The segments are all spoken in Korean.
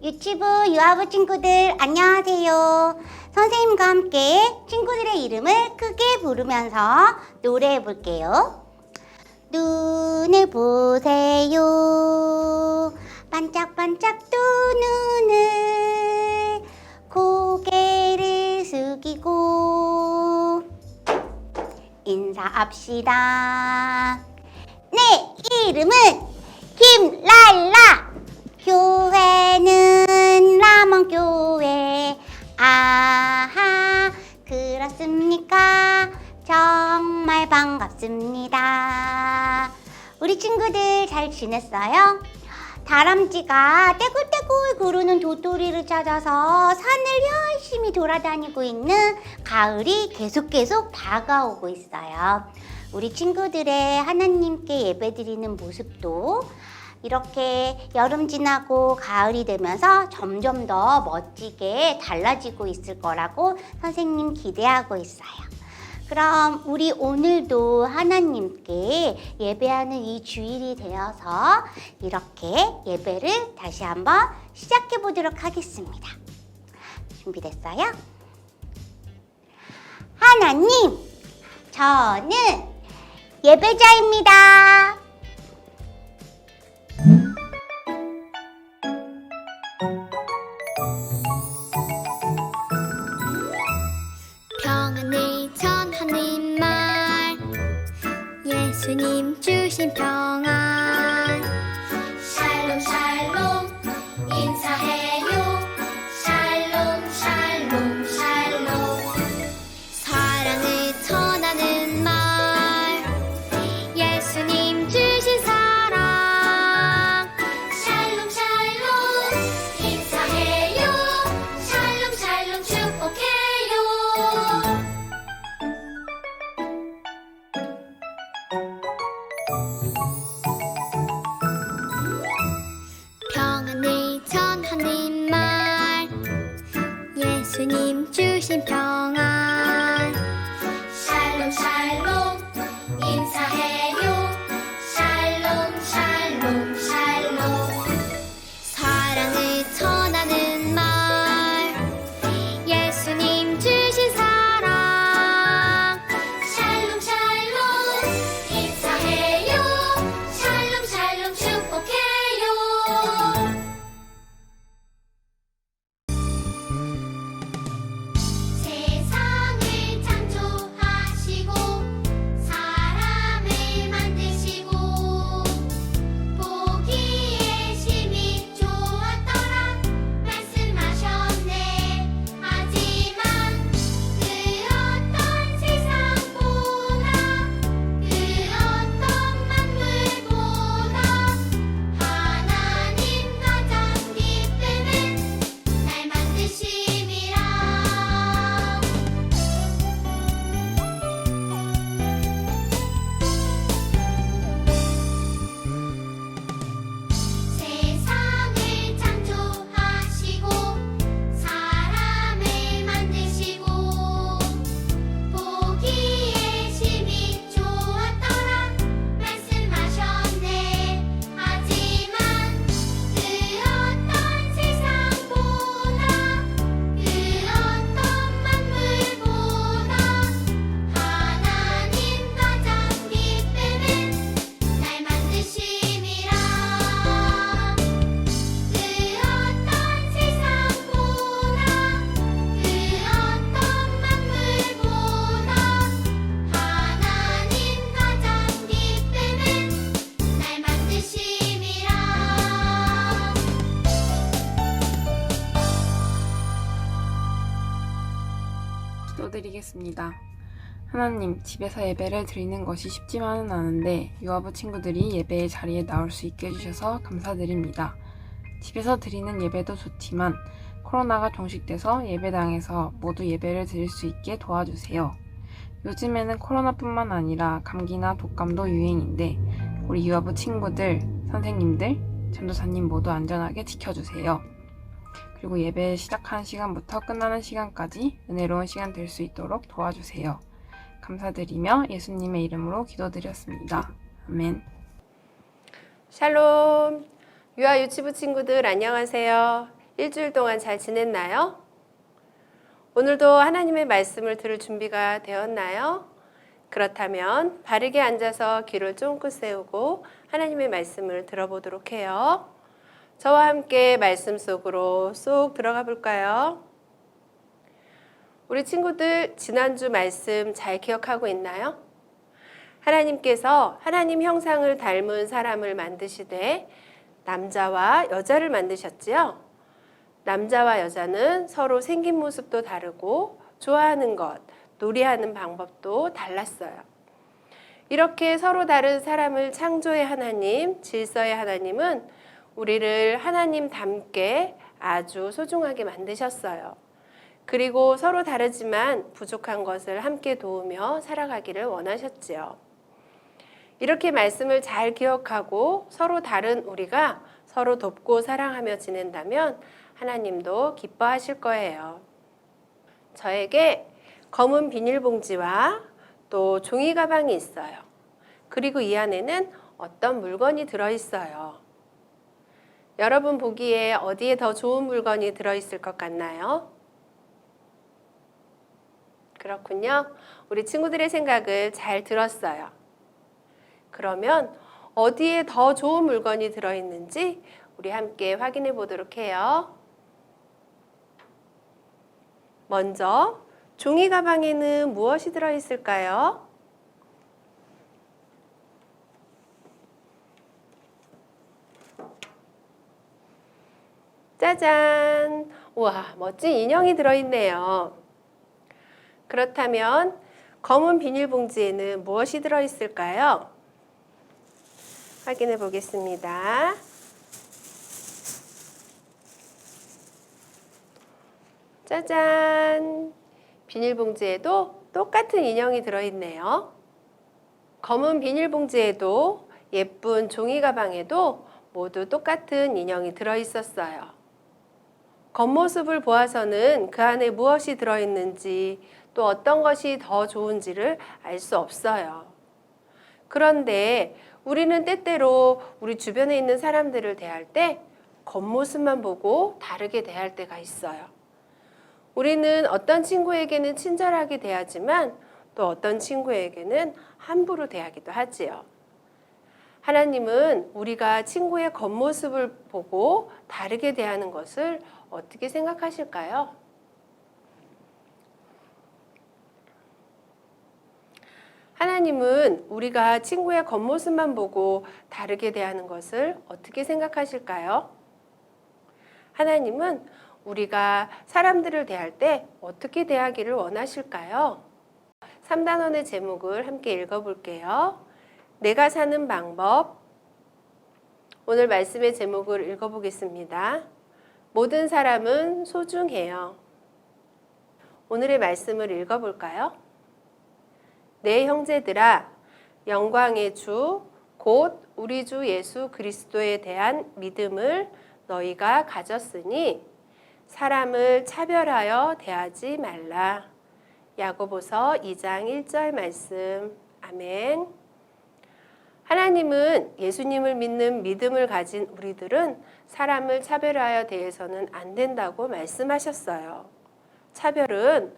유치부 유아부 친구들 안녕하세요. 선생님과 함께 친구들의 이름을 크게 부르면서 노래해 볼게요. 눈을 보세요. 반짝반짝 두 눈을 고개를 숙이고 인사합시다. 내 이름은 김랄라. 교회는 라몬교회. 아하, 그렇습니까? 정말 반갑습니다. 우리 친구들 잘 지냈어요? 다람쥐가 떼굴떼굴 구르는 도토리를 찾아서 산을 열심히 돌아다니고 있는 가을이 계속 다가오고 있어요. 우리 친구들의 하나님께 예배드리는 모습도 이렇게 여름 지나고 가을이 되면서 점점 더 멋지게 달라지고 있을 거라고 선생님 기대하고 있어요. 그럼 우리 오늘도 하나님께 예배하는 이 주일이 되어서 이렇게 예배를 다시 한번 시작해 보도록 하겠습니다. 준비됐어요? 하나님, 저는 예배자입니다. 평안을 전하는 말, 예수님 주신 평안. 샬롬 샬롬 인사해요. 샬롬 샬롬 샬롬. 사랑을 전하는 말, 예수님 주신 사랑. 샬롬 샬롬 인사해요. 샬롬 샬롬 축복해요. 평안을 전하는 말, 예수님 주신 평안. 샬롬 샬롬 인사해요. 샬롬 샬롬 샬롬. 사랑을 전하는 말, 예수님 주신 사랑. 샬롬 샬롬 인사해요. 샬롬 샬롬 축복해요. 세상을 창조하시고 사람을 만드시고 보기에 심히 좋았더라 말씀하셨네. 하지만 그 어떤 세상보다 그 어떤 만물보다 하나님 가장 기쁨은 날 만드심이라. 세상을 창조하시고 사람을 만드시고 보기에 심히 좋았더라 말씀하셨네. 하지만 그 어떤 세상보다 그 어떤 만물보다 하나님 가장 기쁨은 날 만드심이라. 그 어떤 세상보다 그 어떤 만물보다 하나님 가장 기쁨은 날 만드심이라. 기도드리겠습니다. 하나님, 집에서 예배를 드리는 것이 쉽지만은 않은데 유아부 친구들이 예배의 자리에 나올 수 있게 해주셔서 감사드립니다. 집에서 드리는 예배도 좋지만 코로나가 종식돼서 예배당에서 모두 예배를 드릴 수 있게 도와주세요. 요즘에는 코로나뿐만 아니라 감기나 독감도 유행인데 우리 유아부 친구들, 선생님들, 전도사님 모두 안전하게 지켜주세요. 그리고 예배 시작하는 시간부터 끝나는 시간까지 은혜로운 시간 될 수 있도록 도와주세요. 감사드리며 예수님의 이름으로 기도드렸습니다. 아멘. 샬롬! 유아 유치부 친구들 안녕하세요. 일주일 동안 잘 지냈나요? 오늘도 하나님의 말씀을 들을 준비가 되었나요? 그렇다면 바르게 앉아서 귀를 쫑긋 세우고 하나님의 말씀을 들어보도록 해요. 저와 함께 말씀 속으로 쏙 들어가 볼까요? 우리 친구들 지난주 말씀 잘 기억하고 있나요? 하나님께서 하나님 형상을 닮은 사람을 만드시되 남자와 여자를 만드셨지요. 남자와 여자는 서로 생긴 모습도 다르고 좋아하는 것, 놀이하는 방법도 달랐어요. 이렇게 서로 다른 사람을 창조의 하나님, 질서의 하나님은 우리를 하나님 닮게 아주 소중하게 만드셨어요. 그리고 서로 다르지만 부족한 것을 함께 도우며 살아가기를 원하셨지요. 이렇게 말씀을 잘 기억하고 서로 다른 우리가 서로 돕고 사랑하며 지낸다면 하나님도 기뻐하실 거예요. 저에게 검은 비닐봉지와 또 종이 가방이 있어요. 그리고 이 안에는 어떤 물건이 들어있어요. 여러분 보기에 어디에 더 좋은 물건이 들어있을 것 같나요? 그렇군요. 우리 친구들의 생각을 잘 들었어요. 그러면 어디에 더 좋은 물건이 들어있는지 우리 함께 확인해 보도록 해요. 먼저 종이 가방에는 무엇이 들어있을까요? 짜잔! 우와, 멋진 인형이 들어있네요. 그렇다면 검은 비닐봉지에는 무엇이 들어있을까요? 확인해 보겠습니다. 짜잔! 비닐봉지에도 똑같은 인형이 들어있네요. 검은 비닐봉지에도 예쁜 종이 가방에도 모두 똑같은 인형이 들어있었어요. 겉모습을 보아서는 그 안에 무엇이 들어있는지 또 어떤 것이 더 좋은지를 알 수 없어요. 그런데 우리는 때때로 우리 주변에 있는 사람들을 대할 때 겉모습만 보고 다르게 대할 때가 있어요. 우리는 어떤 친구에게는 친절하게 대하지만 또 어떤 친구에게는 함부로 대하기도 하지요. 하나님은 우리가 친구의 겉모습을 보고 다르게 대하는 것을 어떻게 생각하실까요? 하나님은 우리가 친구의 겉모습만 보고 다르게 대하는 것을 어떻게 생각하실까요? 하나님은 우리가 사람들을 대할 때 어떻게 대하기를 원하실까요? 3단원의 제목을 함께 읽어볼게요. 내가 사는 방법. 오늘 말씀의 제목을 읽어보겠습니다. 모든 사람은 소중해요. 오늘의 말씀을 읽어볼까요? 내 형제들아, 영광의 주, 곧 우리 주 예수 그리스도에 대한 믿음을 너희가 가졌으니 사람을 차별하여 대하지 말라. 야고보서 2장 1절 말씀. 아멘. 하나님은 예수님을 믿는 믿음을 가진 우리들은 사람을 차별하여 대해서는 안 된다고 말씀하셨어요. 차별은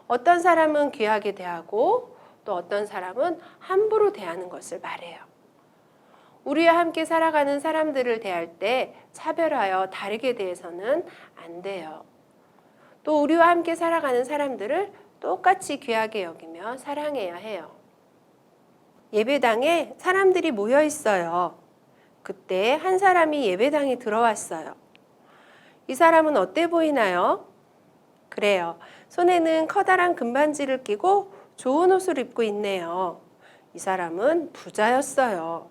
어떤 사람은 귀하게 대하고 또 어떤 사람은 함부로 대하는 것을 말해요. 우리와 함께 살아가는 사람들을 대할 때 차별하여 다르게 대해서는 안 돼요. 또 우리와 함께 살아가는 사람들을 똑같이 귀하게 여기며 사랑해야 해요. 예배당에 사람들이 모여 있어요. 그때 한 사람이 예배당에 들어왔어요. 이 사람은 어때 보이나요? 그래요. 손에는 커다란 금반지를 끼고 좋은 옷을 입고 있네요. 이 사람은 부자였어요.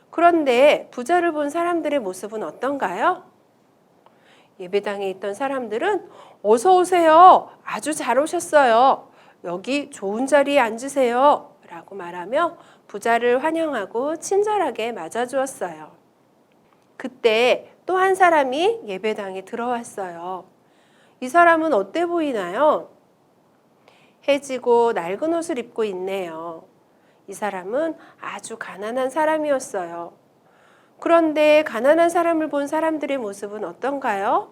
그런데 부자를 본 사람들의 모습은 어떤가요? 예배당에 있던 사람들은 어서 오세요. 아주 잘 오셨어요. 여기 좋은 자리에 앉으세요. 라고 말하며 부자를 환영하고 친절하게 맞아주었어요. 그때 또 한 사람이 예배당에 들어왔어요. 이 사람은 어때 보이나요? 해지고 낡은 옷을 입고 있네요. 이 사람은 아주 가난한 사람이었어요. 그런데 가난한 사람을 본 사람들의 모습은 어떤가요?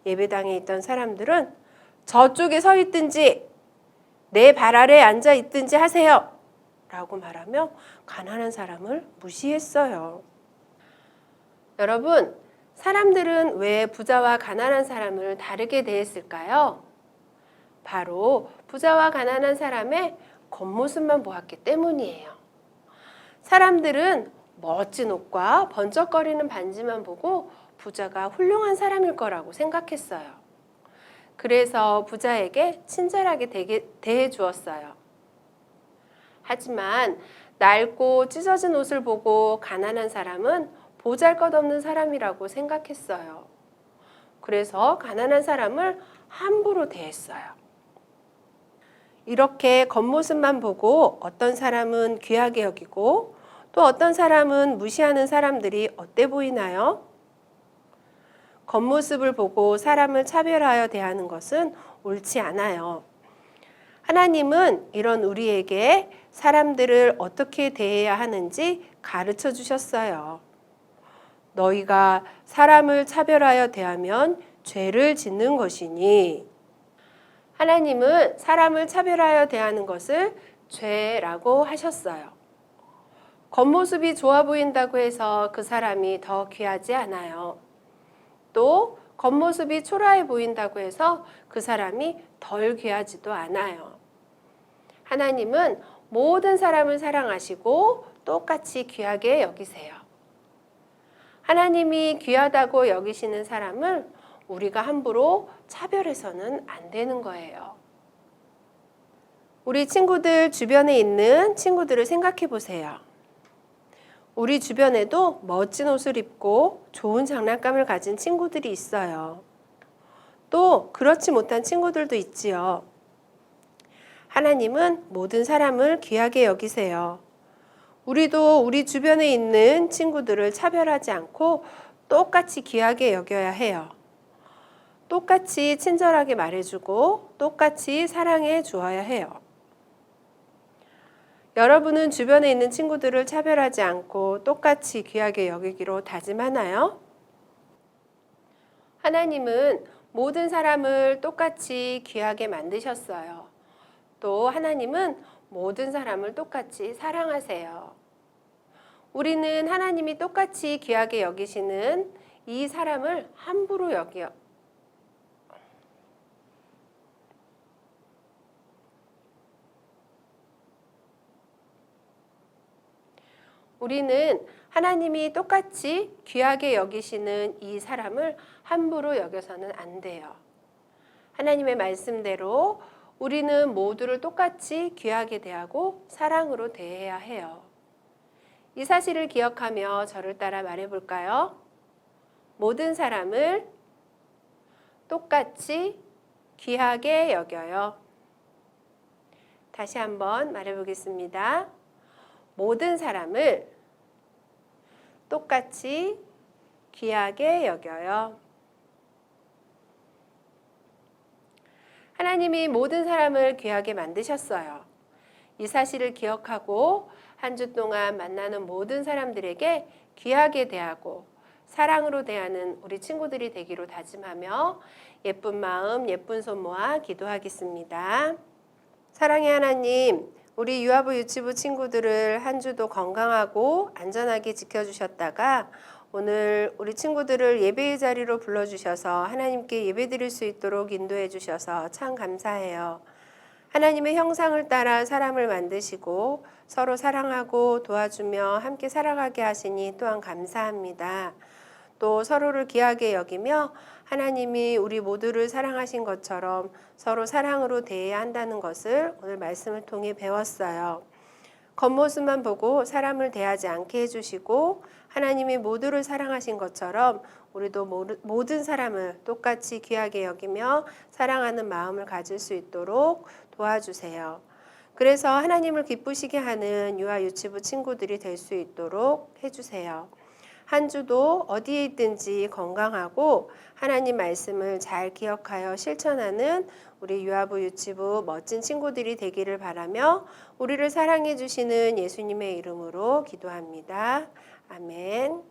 예배당에 있던 사람들은 저쪽에 서 있든지 내 발 아래에 앉아 있든지 하세요 라고 말하며 가난한 사람을 무시했어요. 여러분, 사람들은 왜 부자와 가난한 사람을 다르게 대했을까요? 바로 부자와 가난한 사람의 겉모습만 보았기 때문이에요. 사람들은 멋진 옷과 번쩍거리는 반지만 보고 부자가 훌륭한 사람일 거라고 생각했어요. 그래서 부자에게 친절하게 대해 주었어요. 하지만 낡고 찢어진 옷을 보고 가난한 사람은 보잘것없는 사람이라고 생각했어요. 그래서 가난한 사람을 함부로 대했어요. 이렇게 겉모습만 보고 어떤 사람은 귀하게 여기고 또 어떤 사람은 무시하는 사람들이 어때 보이나요? 겉모습을 보고 사람을 차별하여 대하는 것은 옳지 않아요. 하나님은 이런 우리에게 사람들을 어떻게 대해야 하는지 가르쳐 주셨어요. 너희가 사람을 차별하여 대하면 죄를 짓는 것이니. 하나님은 사람을 차별하여 대하는 것을 죄라고 하셨어요. 겉모습이 좋아 보인다고 해서 그 사람이 더 귀하지 않아요. 또 겉모습이 초라해 보인다고 해서 그 사람이 덜 귀하지도 않아요. 하나님은 모든 사람을 사랑하시고 똑같이 귀하게 여기세요. 하나님이 귀하다고 여기시는 사람을 우리가 함부로 차별해서는 안 되는 거예요. 우리 친구들 주변에 있는 친구들을 생각해 보세요. 우리 주변에도 멋진 옷을 입고 좋은 장난감을 가진 친구들이 있어요. 또 그렇지 못한 친구들도 있지요. 하나님은 모든 사람을 귀하게 여기세요. 우리도 우리 주변에 있는 친구들을 차별하지 않고 똑같이 귀하게 여겨야 해요. 똑같이 친절하게 말해주고 똑같이 사랑해 주어야 해요. 여러분은 주변에 있는 친구들을 차별하지 않고 똑같이 귀하게 여기기로 다짐하나요? 하나님은 모든 사람을 똑같이 귀하게 만드셨어요. 또 하나님은 모든 사람을 똑같이 사랑하세요. 우리는 하나님이 똑같이 귀하게 여기시는 이 사람을 함부로 여겨 우리는 하나님이 똑같이 귀하게 여기시는 이 사람을 함부로 여겨서는 안 돼요. 하나님의 말씀대로 우리는 모두를 똑같이 귀하게 대하고 사랑으로 대해야 해요. 이 사실을 기억하며 저를 따라 말해볼까요? 모든 사람을 똑같이 귀하게 여겨요. 다시 한번 말해보겠습니다. 모든 사람을 똑같이 귀하게 여겨요. 하나님이 모든 사람을 귀하게 만드셨어요. 이 사실을 기억하고 한 주 동안 만나는 모든 사람들에게 귀하게 대하고 사랑으로 대하는 우리 친구들이 되기로 다짐하며 예쁜 마음, 예쁜 손 모아 기도하겠습니다. 사랑의 하나님, 우리 유아부 유치부 친구들을 한 주도 건강하고 안전하게 지켜주셨다가 오늘 우리 친구들을 예배의 자리로 불러주셔서 하나님께 예배드릴 수 있도록 인도해 주셔서 참 감사해요. 하나님의 형상을 따라 사람을 만드시고 서로 사랑하고 도와주며 함께 살아가게 하시니 또한 감사합니다. 또 서로를 귀하게 여기며 하나님이 우리 모두를 사랑하신 것처럼 서로 사랑으로 대해야 한다는 것을 오늘 말씀을 통해 배웠어요. 겉모습만 보고 사람을 대하지 않게 해주시고 하나님이 모두를 사랑하신 것처럼 우리도 모든 사람을 똑같이 귀하게 여기며 사랑하는 마음을 가질 수 있도록 도와주세요. 그래서 하나님을 기쁘시게 하는 유아 유치부 친구들이 될 수 있도록 해주세요. 한 주도 어디에 있든지 건강하고 하나님 말씀을 잘 기억하여 실천하는 우리 유아부 유치부 멋진 친구들이 되기를 바라며 우리를 사랑해 주시는 예수님의 이름으로 기도합니다. 아멘.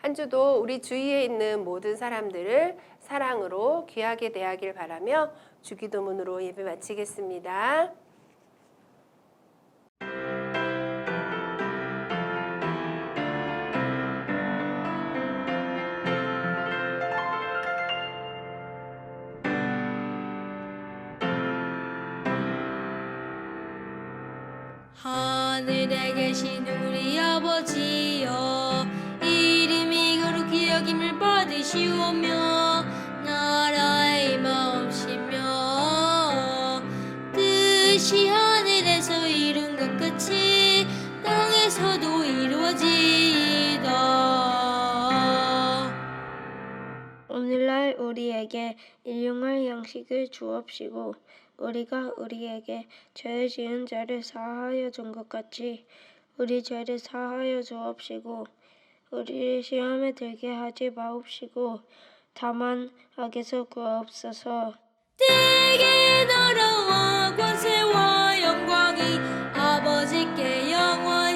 한 주도 우리 주위에 있는 모든 사람들을 사랑으로 귀하게 대하길 바라며 주기도문으로 예배 마치겠습니다. 하늘에 계신 우리 아버지여, 이름이 거룩히 여김을 받으시오며, 나라의 마음이시며 뜻이 하늘에서 이룬 것 같이 땅에서도 이루어지이다. 오늘날 우리에게 일용할 양식을 주옵시고, 우리가 우리에게 죄 지은 자를 사하여 준 것 같이 우리 죄를 사하여 주옵시고, 우리를 시험에 들게 하지 마옵시고 다만 악에서 구하옵소서. 대개 나라와 권세와 영광이 아버지께 영원히